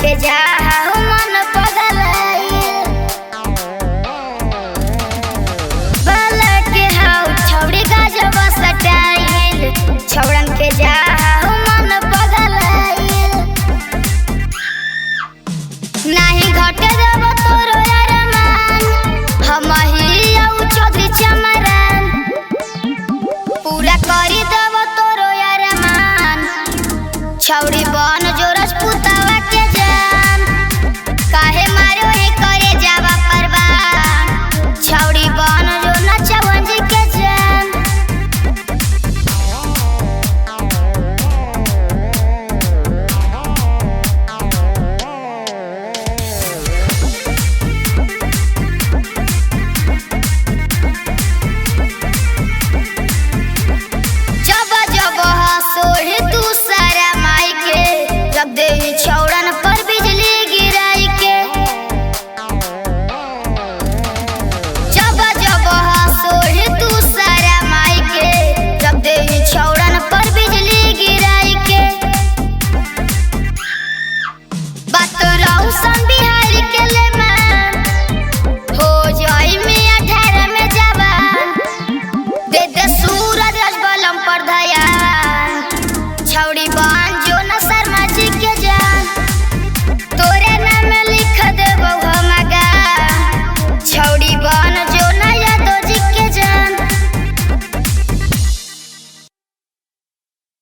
के जा मन पगल बल के हाउ छौड़ी गजब सटाइल छौड़न के जा मन पगल नहीं घटे देव तोरो अरमान हम ही औ चौधरी चमरान पूरा करी देव तोरो अरमान छौड़ी